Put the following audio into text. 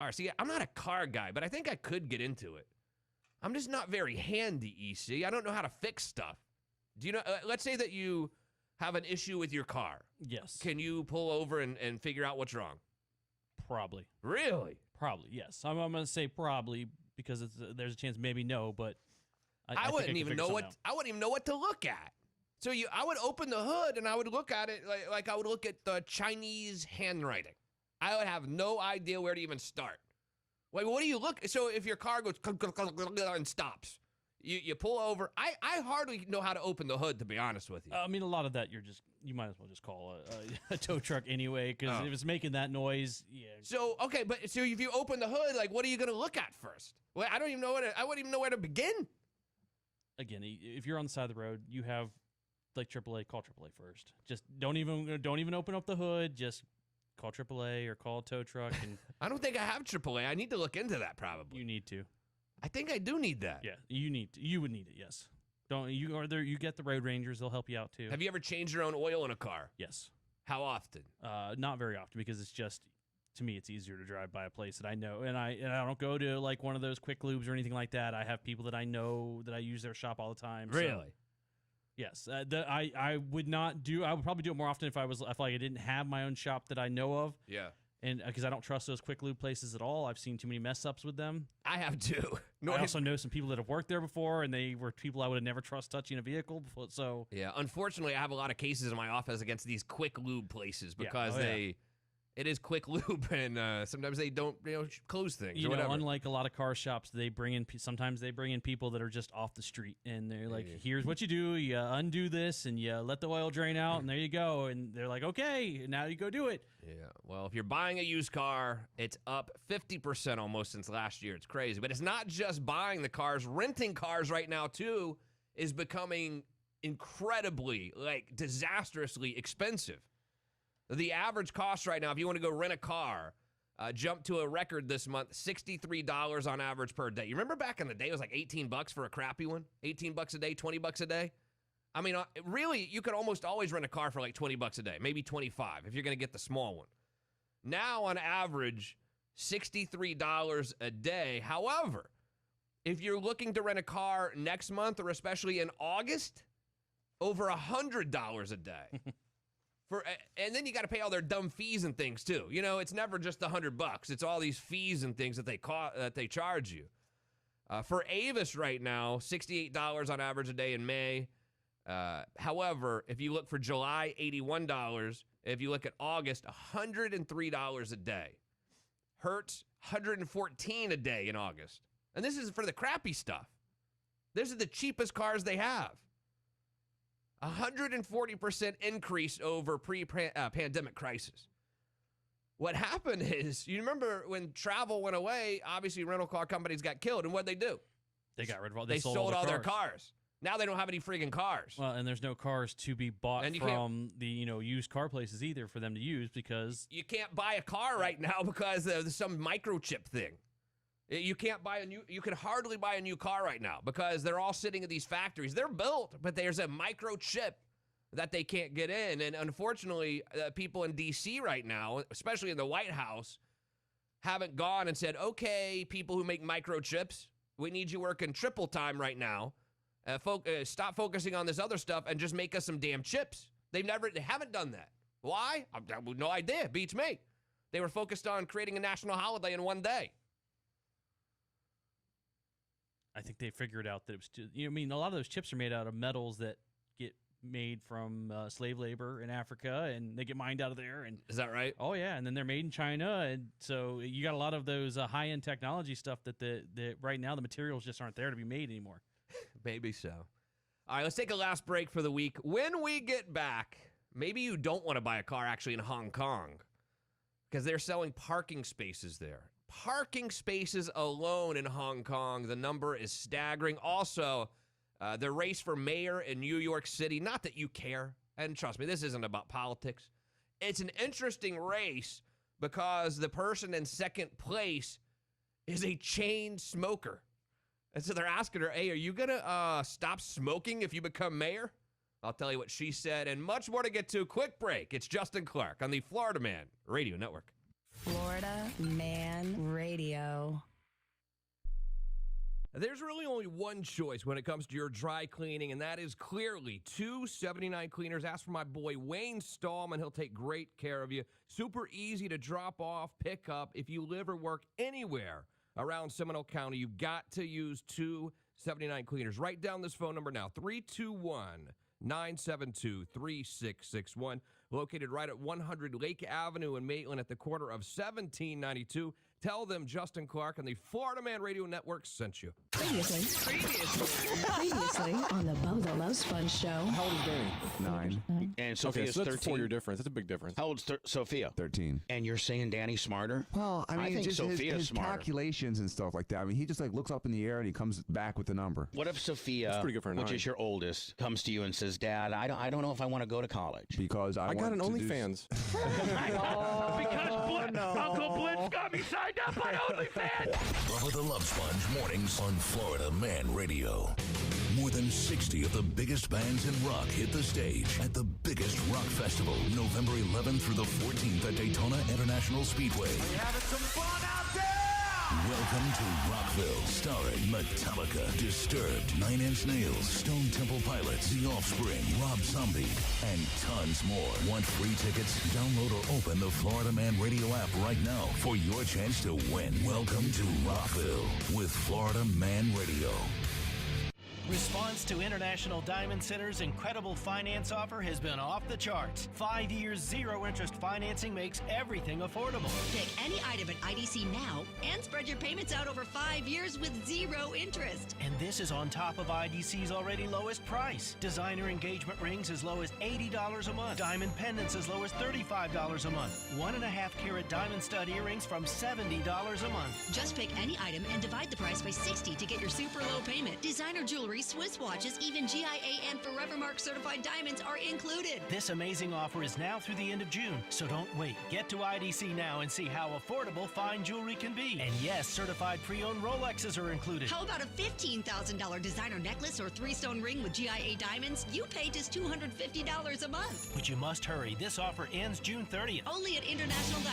All right, see, I'm not a car guy, but I think I could get into it. I'm just not very handy, EC. I don't know how to fix stuff. Do you know, let's say that you have an issue with your car. Yes. Can you pull over and figure out what's wrong? Probably. Really? Probably, yes. I'm going to say probably because there's a chance maybe no, but I wouldn't even know what to look at. So I would open the hood and I would look at it like I would look at the Chinese handwriting. I would have no idea where to even start. Like, what do you look? So if your car goes and stops, you pull over. I hardly know how to open the hood, to be honest with you. I mean, a lot of that you might as well just call a tow truck anyway, because if it's making that noise, yeah. So okay, but so if you open the hood, like, what are you going to look at first? Well, I wouldn't even know where to begin. Again, if you're on the side of the road, you have like AAA. Call AAA first. Just don't even open up the hood. Just call AAA or call a tow truck. And I don't think I have AAA. I need to look into that probably. You need to. I think I do need that. Yeah, you would need it. Yes. You get the road rangers. They'll help you out too. Have you ever changed your own oil in a car? Yes. How often? Not very often, because it's just, to me, it's easier to drive by a place that I know, and I don't go to like one of those quick lubes or anything like that. I have people that I know that I use their shop all the time. Really? So, yes. I would not do. I would probably do it more often if I didn't have my own shop that I know of. Yeah. And because I don't trust those quick lube places at all. I've seen too many mess ups with them. I have too. I also know some people that have worked there before, and they were people I would have never trust touching a vehicle before. So yeah, unfortunately, I have a lot of cases in my office against these quick lube places because it is quick lube, and sometimes they don't close things or whatever. Unlike a lot of car shops, sometimes they bring in people that are just off the street, and they're like, here's what you do: you undo this, and you let the oil drain out, and there you go. And they're like, okay, now you go do it. Yeah. Well, if you're buying a used car, it's up 50% almost since last year. It's crazy, but it's not just buying the cars. Renting cars right now too is becoming incredibly, disastrously expensive. The average cost right now, if you want to go rent a car, jumped to a record this month, $63 on average per day. You remember back in the day, it was like $18 for a crappy one? $18 a day, $20 a day? I mean, really, you could almost always rent a car for like $20 a day, maybe $25 if you're going to get the small one. Now, on average, $63 a day. However, if you're looking to rent a car next month, or especially in August, over $100 a day. And then you got to pay all their dumb fees and things too. It's never just $100. It's all these fees and things that they charge you. For Avis right now, $68 on average a day in May. However, if you look for July, $81. If you look at August, $103 a day. Hertz, $114 a day in August. And this is for the crappy stuff. This is the cheapest cars they have. 140% increase over pre-pandemic crisis. What happened is, you remember when travel went away, obviously rental car companies got killed, and what'd they do? They got rid of all. They sold all their cars. Now they don't have any freaking cars. Well, and there's no cars to be bought from the used car places either for them to use, because you can't buy a car right now because of some microchip thing. You can't buy you can hardly buy a new car right now because they're all sitting at these factories. They're built, but there's a microchip that they can't get in. And unfortunately, people in D.C. right now, especially in the White House, haven't gone and said, okay, people who make microchips, we need you working triple time right now. Stop focusing on this other stuff and just make us some damn chips. They haven't done that. Why? I have no idea. Beats me. They were focused on creating a national holiday in one day. I think they figured out that it was a lot of those chips are made out of metals that get made from slave labor in Africa, and they get mined out of there. And is that right? Oh yeah, and then they're made in China, and so you got a lot of those high-end technology stuff that right now the materials just aren't there to be made anymore. Maybe so. All right, let's take a last break for the week. When we get back, maybe you don't want to buy a car actually in Hong Kong because they're selling parking spaces there. Parking spaces alone in Hong Kong, the number is staggering. Also, the race for mayor in New York City, not that you care, and trust me, this isn't about politics. It's an interesting race because the person in second place is a chain smoker. And so they're asking her, hey, are you going to stop smoking if you become mayor? I'll tell you what she said, and much more to get to. Quick break. It's Justin Clark on the Florida Man Radio Network. Florida Man Radio. There's really only one choice when it comes to your dry cleaning, and that is clearly 279 Cleaners. Ask for my boy Wayne Stallman. He'll take great care of you. Super easy to drop off, pick up. If you live or work anywhere around Seminole County, you got to use 279 Cleaners. Write down this phone number now, 321-972-3661. Located right at 100 Lake Avenue in Maitland at the corner of 1792. Tell them Justin Clark and the Florida Man Radio Network sent you. Previously on the Bozo Love Sponge Show. How old is Danny? 9. And Sophia's so that's 13. a 4-year difference. That's a big difference. How old's Sophia? 13. And you're saying Danny's smarter? Well, I mean, think just Sophia's his smarter. calculations and stuff like that. I mean, he just like looks up in the air and he comes back with the number. What if Sophia, That's pretty good for a which 9. is your oldest, comes to you and says, Dad, I don't know if I want to go to college? Because I got an OnlyFans. Uncle Blitz got me signed up on OnlyFans. Bubba the Love Sponge mornings on Florida Man Radio. More than 60 of the biggest bands in rock hit the stage at the biggest rock festival, November 11th through the 14th at Daytona International Speedway. Having some fun out there. Welcome to Rockville, starring Metallica, Disturbed, Nine Inch Nails, Stone Temple Pilots, The Offspring, Rob Zombie, and tons more. Want free tickets? Download or open the Florida Man Radio app right now for your chance to win. Welcome to Rockville with Florida Man Radio. Response to International Diamond Center's incredible finance offer has been off the charts. 5 years, zero-interest financing makes everything affordable. Pick any item at IDC now and spread your payments out over 5 years with zero interest. And this is on top of IDC's already lowest price. Designer engagement rings as low as $80 a month. Diamond pendants as low as $35 a month. 1.5-carat diamond stud earrings from $70 a month. Just pick any item and divide the price by 60 to get your super low payment. Designer jewelry, Swiss watches, even GIA and Forever Mark certified diamonds are included. This amazing offer is now through the end of June, so don't wait. Get to IDC now and see how affordable fine jewelry can be. And yes, certified pre-owned Rolexes are included. How about a $15,000 designer necklace or 3-stone ring with GIA diamonds? You pay just $250 a month. But you must hurry. This offer ends June 30th. Only at International